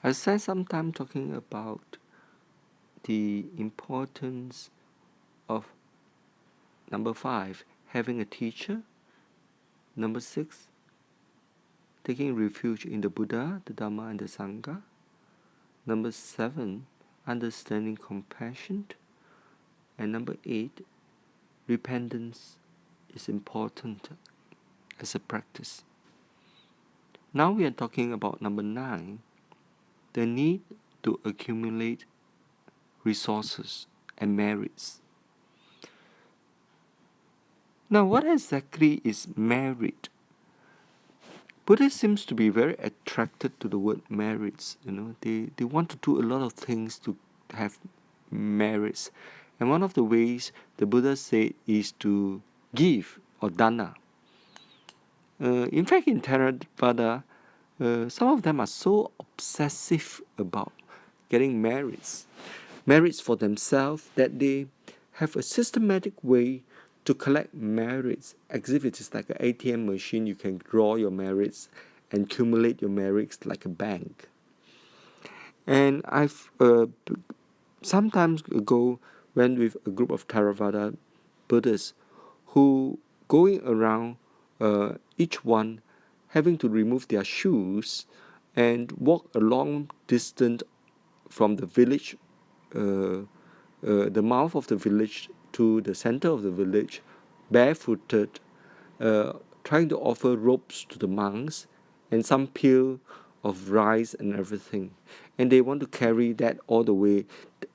I spent some time talking about the importance of number 5, having a teacher. Number 6, taking refuge in the Buddha, the Dhamma, and the Sangha. Number 7, understanding compassion. And number 8, repentance is important as a practice. Now we are talking about number 9, the need to accumulate resources and merits. Now, what exactly is merit? Buddha seems to be very attracted to the word merits. They want to do a lot of things to have merits. And one of the ways the Buddha said is to give, or dana. In fact, in Theravada, some of them are so obsessive about getting merits for themselves, that they have a systematic way to collect merits, as if it is like an ATM machine. You can draw your merits and accumulate your merits like a bank. And I've sometimes ago went with a group of Theravada Buddhists who going around, each one having to remove their shoes and walk a long distance from the village, the mouth of the village to the center of the village, barefooted, trying to offer ropes to the monks and some peel of rice and everything. And they want to carry that all the way,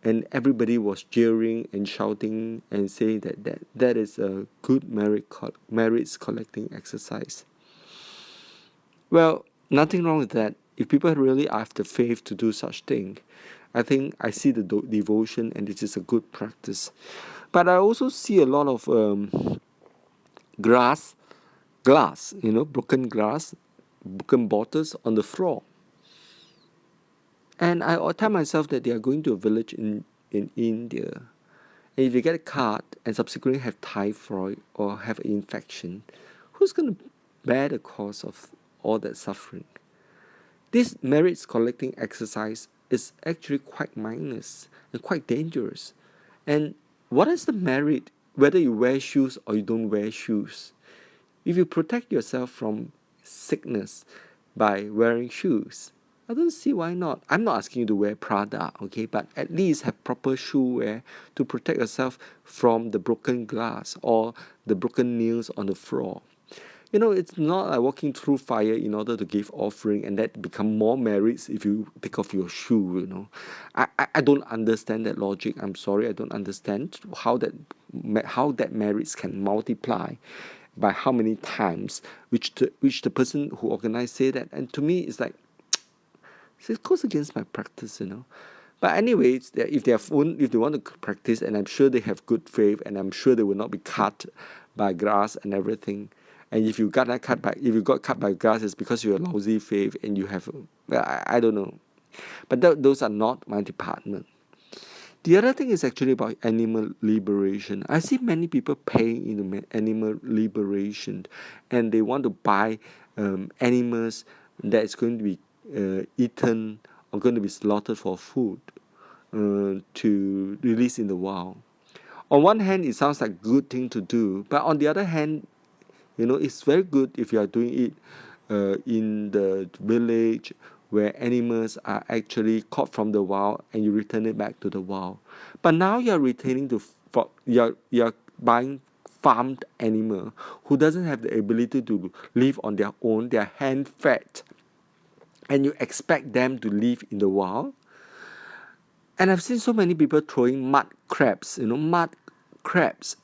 and everybody was jeering and shouting and saying that is a good merits collecting exercise. Well, nothing wrong with that. If people really have the faith to do such thing, I think I see the devotion, and it is a good practice. But I also see a lot of glass, broken glass, broken bottles on the floor. And I tell myself that they are going to a village in India. And if they get caught and subsequently have typhoid or have an infection, who's going to bear the cost of all that suffering? This merits collecting exercise is actually quite mindless and quite dangerous. And what is the merit whether you wear shoes or you don't wear shoes? If you protect yourself from sickness by wearing shoes, I don't see why not. I'm not asking you to wear Prada, okay, but at least have proper shoe wear to protect yourself from the broken glass or the broken nails on the floor. It's not like walking through fire in order to give offering, and that become more merits if you take off your shoe. I don't understand that logic. I'm sorry, I don't understand how that merits can multiply by how many times, which the person who organized say that. And to me, it's like, it goes against my practice. But anyways, if they want to practice, and I'm sure they have good faith, and I'm sure they will not be cut by grass and everything. And if you got cut by grass, it's because you have lousy faith and you have, I don't know. But those are not my department. The other thing is actually about animal liberation. I see many people paying in animal liberation, and they want to buy animals that is going to be eaten or going to be slaughtered for food to release in the wild. On one hand, it sounds like a good thing to do, but on the other hand, it's very good if you are doing it in the village where animals are actually caught from the wild and you return it back to the wild. But now you're buying farmed animal who doesn't have the ability to live on their own. They are hand fed, and you expect them to live in the wild. And I've seen so many people throwing mud crabs. Mud crabs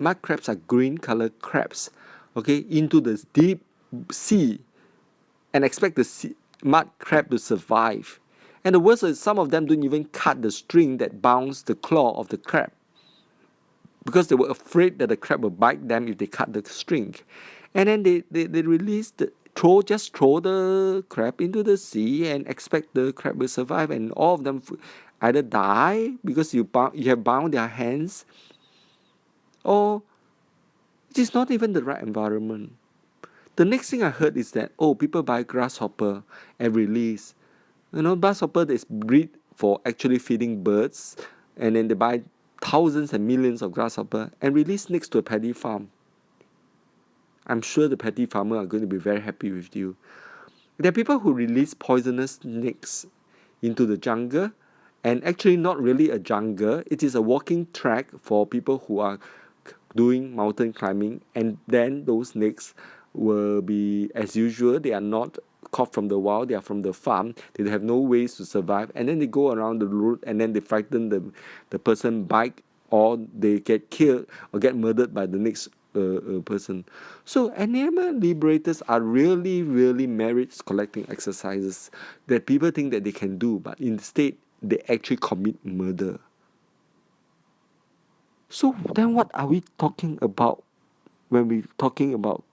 are green color crabs, okay, into the deep sea, and expect the mud crab to survive. And the worst is, some of them don't even cut the string that bounds the claw of the crab, because they were afraid that the crab will bite them if they cut the string. And then they throw the crab into the sea and expect the crab will survive, and all of them either die because you have bound their hands, or it is not even the right environment. The next thing I heard is that, people buy grasshopper and release. Grasshopper is breed for actually feeding birds, and then they buy thousands and millions of grasshopper and release next to a paddy farm. I'm sure the paddy farmer are going to be very happy with you. There are people who release poisonous snakes into the jungle, and actually not really a jungle. It is a walking track for people who are doing mountain climbing, and then those snakes will be, as usual, they are not caught from the wild, they are from the farm, they have no ways to survive, and then they go around the road and then they frighten the person, bite, or they get killed or get murdered by the next person. So animal liberators are really, really merit collecting exercises that people think that they can do, but instead they actually commit murder. So then what are we talking about when we're talking about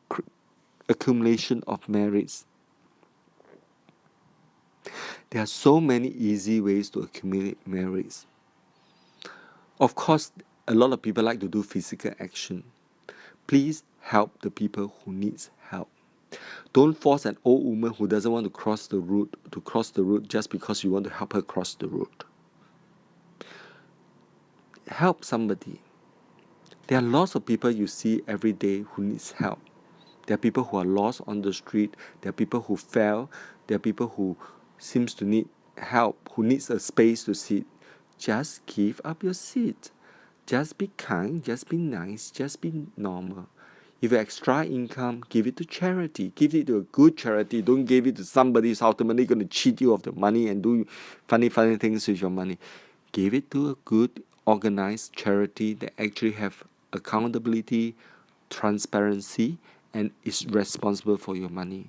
accumulation of merits? There are so many easy ways to accumulate merits. Of course, a lot of people like to do physical action. Please help the people who needs help. Don't force an old woman who doesn't want to cross the road just because you want to help her cross the road. Help somebody. There are lots of people you see every day who needs help. There are people who are lost on the street. There are people who fell. There are people who seems to need help, who needs a space to sit. Just give up your seat. Just be kind, just be nice, just be normal. If you have extra income, give it to charity. Give it to a good charity. Don't give it to somebody who's ultimately going to cheat you of the money and do funny things with your money. Give it to a good, organized charity that actually have accountability, transparency, and is responsible for your money.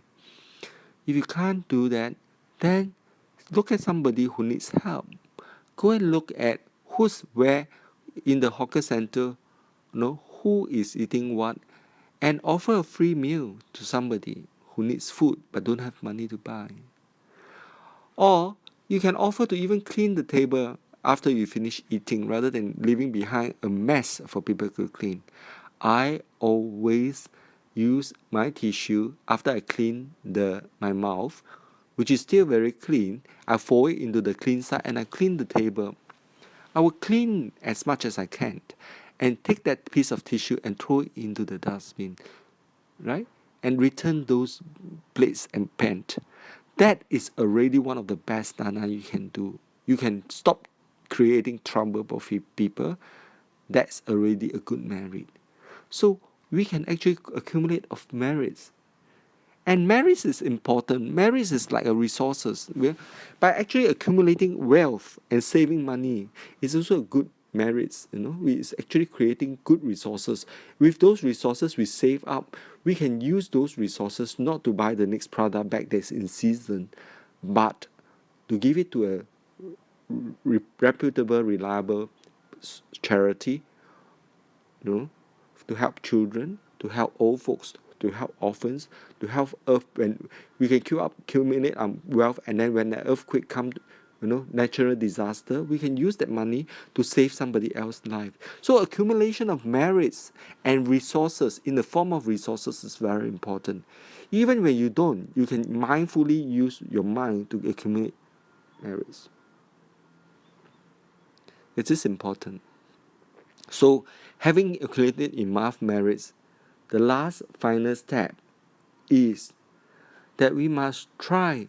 If you can't do that, then look at somebody who needs help. Go and look at who's where in the hawker center, who is eating what, and offer a free meal to somebody who needs food but don't have money to buy. Or you can offer to even clean the table after you finish eating rather than leaving behind a mess for people to clean. I always use my tissue after I clean my mouth, which is still very clean. I fold it into the clean side and I clean the table. I will clean as much as I can and take that piece of tissue and throw it into the dustbin, right? And return those plates and pans. That is already one of the best dana you can do. You can stop creating trouble for people. That's already a good merit. So we can actually accumulate of merits. And merits is important. Merits is like a resources. By actually accumulating wealth and saving money, it's also a good merits. It's actually creating good resources. With those resources we save up, we can use those resources not to buy the next Prada bag that's in season, but to give it to a reputable, reliable charity, to help children, to help old folks, to help orphans, to help earth. When we can accumulate wealth, and then when the earthquake comes, natural disaster, we can use that money to save somebody else's life. So accumulation of merits and resources in the form of resources is very important. Even when you don't, you can mindfully use your mind to accumulate merits. It is important. So having accumulated enough merits, the last final step is that we must try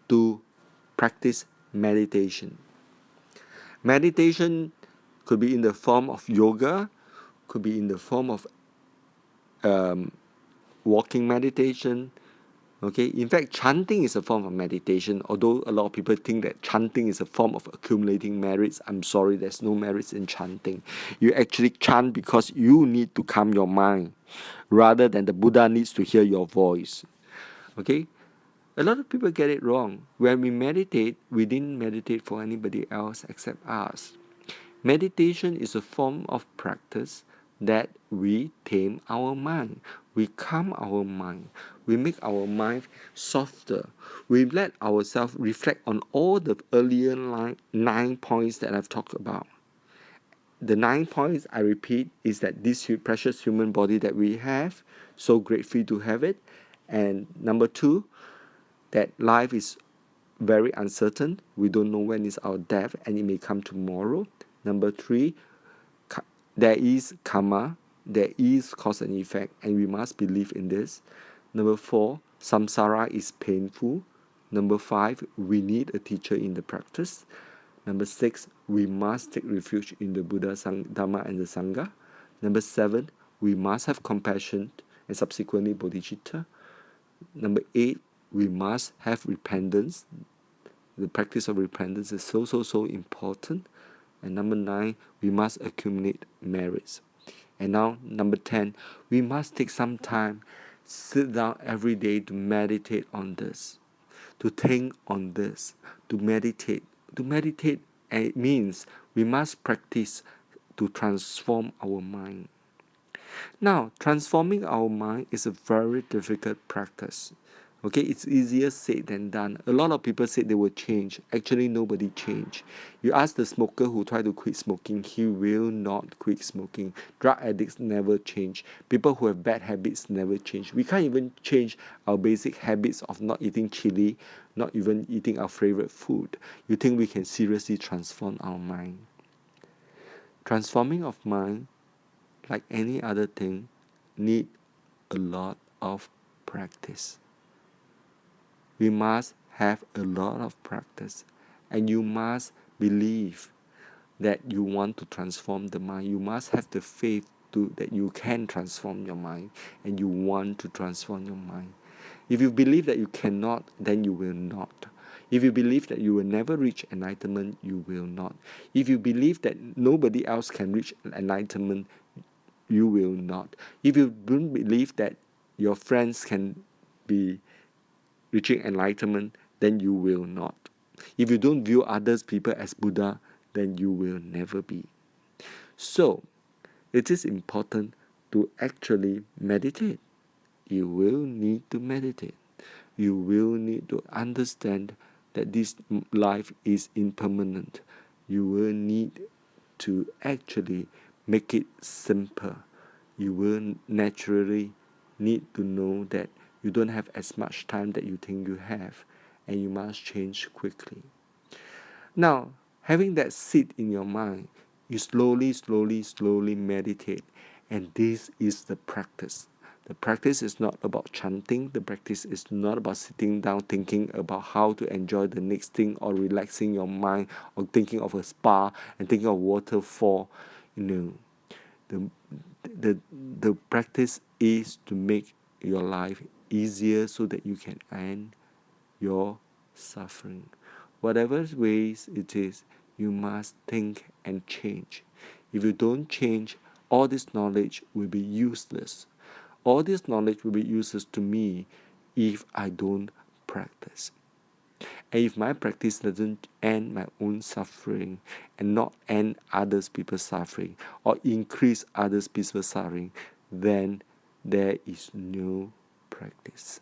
to practice meditation. Meditation could be in the form of yoga, could be in the form of walking meditation. Okay, in fact, chanting is a form of meditation. Although a lot of people think that chanting is a form of accumulating merits, I'm sorry, there's no merits in chanting. You actually chant because you need to calm your mind, rather than the Buddha needs to hear your voice. Okay, a lot of people get it wrong. When we meditate, we didn't meditate for anybody else except us. Meditation is a form of practice that we tame our mind, we calm our mind, we make our mind softer, we let ourselves reflect on all the earlier 9 points that I've talked about. The 9 points, I repeat, is that this precious human body that we have, so grateful to have it. And number 2, that life is very uncertain. We don't know when is our death, and it may come tomorrow. Number 3, there is karma, there is cause and effect, and we must believe in this. Number 4, samsara is painful. Number 5, we need a teacher in the practice. Number 6, we must take refuge in the Buddha, Dhamma, and the Sangha. Number 7, we must have compassion and subsequently bodhicitta. Number 8, we must have repentance. The practice of repentance is so important. And number 9, we must accumulate merits. And now, number 10, we must take some time, sit down every day to meditate on this, to think on this, to meditate. To meditate means we must practice to transform our mind. Now, transforming our mind is a very difficult practice. Okay, it's easier said than done. A lot of people say they will change. Actually, nobody change. You ask the smoker who tried to quit smoking, he will not quit smoking. Drug addicts never change. People who have bad habits never change. We can't even change our basic habits of not eating chili, not even eating our favorite food. You think we can seriously transform our mind? Transforming of mind, like any other thing, need a lot of practice. We must have a lot of practice, and you must believe that you want to transform the mind. You must have the faith that you can transform your mind, and you want to transform your mind. If you believe that you cannot, then you will not. If you believe that you will never reach enlightenment, you will not. If you believe that nobody else can reach enlightenment, you will not. If you don't believe that your friends can be reaching enlightenment, then you will not. If you don't view others people as Buddha, then you will never be. So, it is important to actually meditate. You will need to meditate. You will need to understand that this life is impermanent. You will need to actually make it simple. You will naturally need to know that you don't have as much time that you think you have, and you must change quickly. Now, having that seed in your mind, you slowly meditate, and this is the practice. The practice is not about chanting. The practice is not about sitting down thinking about how to enjoy the next thing, or relaxing your mind, or thinking of a spa and thinking of waterfall. The practice is to make your life easier so that you can end your suffering. Whatever ways it is, you must think and change. If you don't change, all this knowledge will be useless. All this knowledge will be useless to me if I don't practice. And if my practice doesn't end my own suffering and not end others people's suffering or increase others people's suffering, then there is no practice.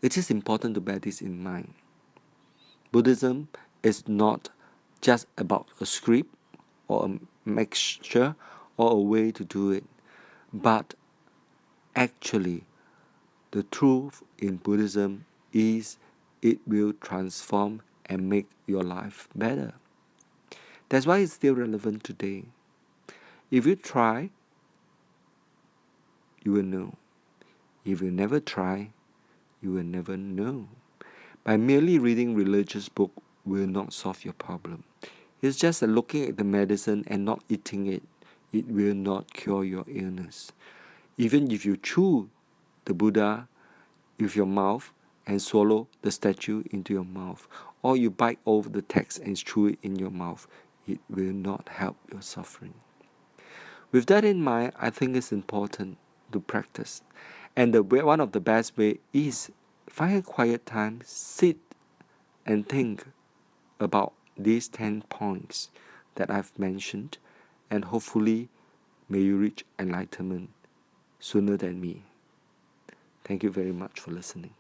It is important to bear this in mind. Buddhism is not just about a script or a mixture or a way to do it, but actually the truth in Buddhism is it will transform and make your life better. That's why it's still relevant today. If you try, you will know. If you never try, you will never know. By merely reading religious book will not solve your problem. It's just looking at the medicine and not eating it. It will not cure your illness. Even if you chew the Buddha with your mouth and swallow the statue into your mouth, or you bite over the text and chew it in your mouth, it will not help your suffering. With that in mind, I think it's important to practice. And one of the best way is find a quiet time, sit and think about these 10 points that I've mentioned, and hopefully may you reach enlightenment sooner than me. Thank you very much for listening.